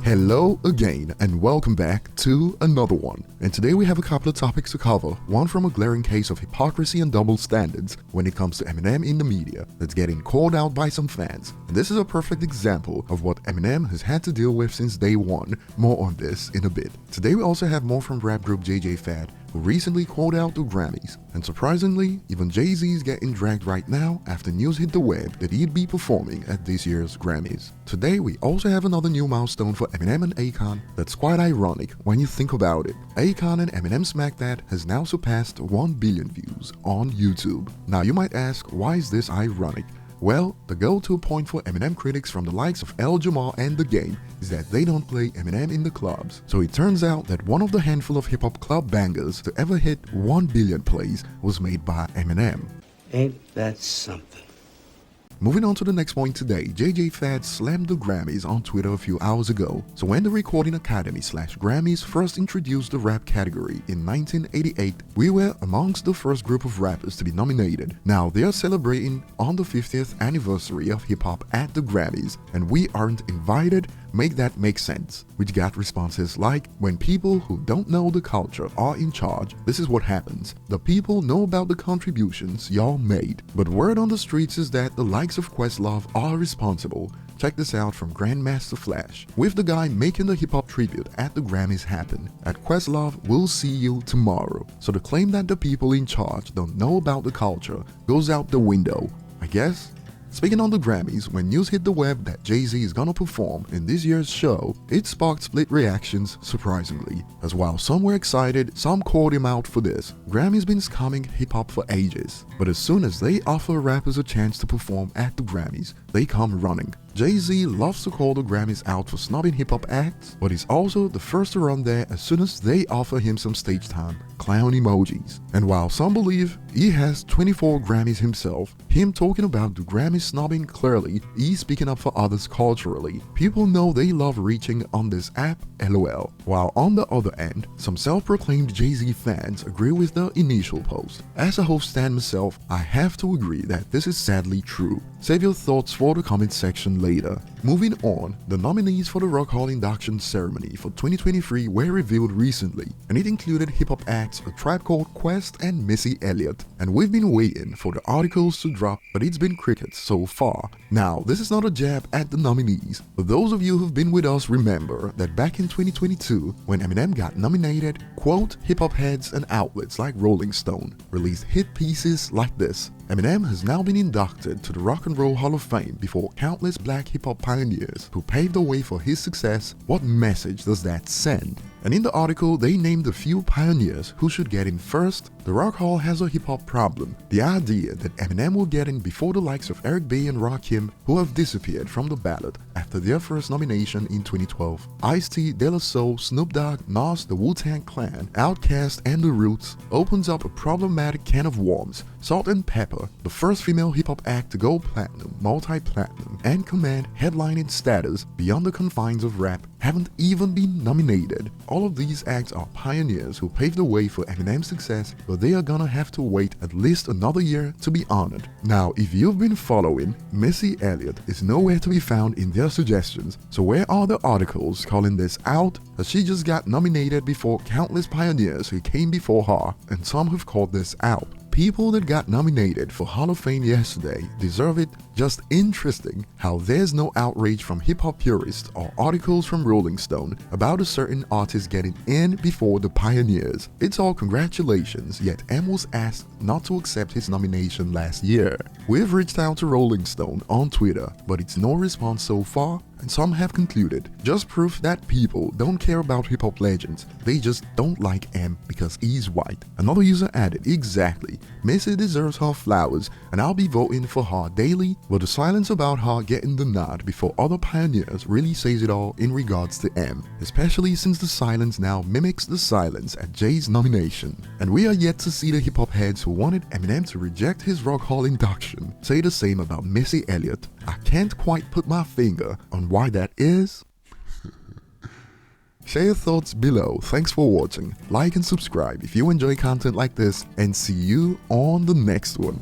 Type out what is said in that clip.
Hello again and welcome back to another one. And today we have a couple of topics to cover, one from a glaring case of hypocrisy and double standards when it comes to Eminem in the media that's getting called out by some fans. And this is a perfect example of what Eminem has had to deal with since day one. More on this in a bit. Today we also have more from rap group JJ Fad, who recently called out the Grammys. And surprisingly, even Jay-Z is getting dragged right now after news hit the web that he'd be performing at this year's Grammys. Today we also have another new milestone for Eminem and Akon that's quite ironic when you think about it. Akon and Eminem Smack That has now surpassed 1 billion views on YouTube. Now you might ask, why is this ironic? Well, the go-to point for Eminem critics from the likes of El Jamal and The Game is that they don't play Eminem in the clubs. So it turns out that one of the handful of hip-hop club bangers to ever hit 1 billion plays was made by Eminem. Ain't that something? Moving on to the next point today, JJ Fad slammed the Grammys on Twitter a few hours ago. So when the Recording Academy / Grammys first introduced the rap category in 1988, we were amongst the first group of rappers to be nominated. Now they are celebrating on the 50th anniversary of hip-hop at the Grammys, and we aren't invited. Make that make sense, which got responses like, when people who don't know the culture are in charge, this is what happens. The people know about the contributions y'all made, but word on the streets is that the likes of Questlove are responsible. Check this out from Grandmaster Flash, with the guy making the hip-hop tribute at the Grammys happen. At Questlove, we'll see you tomorrow. So the claim that the people in charge don't know about the culture goes out the window, I guess. Speaking on the Grammys, when news hit the web that Jay-Z is gonna perform in this year's show, it sparked split reactions surprisingly, as while some were excited, some called him out for this. Grammys been scamming hip-hop for ages, but as soon as they offer rappers a chance to perform at the Grammys, they come running. Jay-Z loves to call the Grammys out for snubbing hip-hop acts, but he's also the first to run there as soon as they offer him some stage time. Clown emojis. And while some believe he has 24 Grammys himself, him talking about the Grammy snubbing clearly, he's speaking up for others culturally. People know they love reaching on this app, LOL. While on the other end, some self-proclaimed Jay-Z fans agree with the initial post. As a host stan myself, I have to agree that this is sadly true. Save your thoughts for the comment section later. Moving on, the nominees for the Rock Hall induction ceremony for 2023 were revealed recently, and it included hip-hop acts A Tribe Called Quest and Missy Elliott. And we've been waiting for the articles to drop, but it's been crickets so far. Now, this is not a jab at the nominees, but those of you who've been with us remember that back in 2022, when Eminem got nominated, quote, hip-hop heads and outlets like Rolling Stone released hit pieces like this. Eminem has now been inducted to the Rock and Roll Hall of Fame before countless black hip-hop pioneers who paved the way for his success. What message does that send? And in the article, they named a few pioneers who should get in first. The Rock Hall has a hip-hop problem. The idea that Eminem will get in before the likes of Eric B. and Rakim, who have disappeared from the ballot after their first nomination in 2012. Ice-T, De La Soul, Snoop Dogg, Nas, the Wu-Tang Clan, Outkast, and The Roots opens up a problematic can of worms. Salt and Pepper, the first female hip-hop act to go platinum, multi-platinum, and command headlining status beyond the confines of rap, haven't even been nominated. All of these acts are pioneers who paved the way for Eminem's success, but they are gonna have to wait at least another year to be honored. Now, if you've been following, Missy Elliott is nowhere to be found in their suggestions, so where are the articles calling this out? As she just got nominated before countless pioneers who came before her, and some have called this out. People that got nominated for Hall of Fame yesterday deserve it. Just interesting how there's no outrage from hip-hop purists or articles from Rolling Stone about a certain artist getting in before the pioneers. It's all congratulations, yet M was asked not to accept his nomination last year. We've reached out to Rolling Stone on Twitter, but it's no response so far, and some have concluded just proof that people don't care about hip-hop legends, they just don't like M because he's white. Another user added, exactly, Missy deserves her flowers and I'll be voting for her daily, but the silence about her getting the nod before other pioneers really says it all in regards to M, especially since the silence now mimics the silence at Jay's nomination. And we are yet to see the hip-hop heads who wanted Eminem to reject his Rock Hall induction say the same about Missy Elliott. I can't quite put my finger on why that is. Share your thoughts below. Thanks for watching. Like and subscribe if you enjoy content like this, and see you on the next one.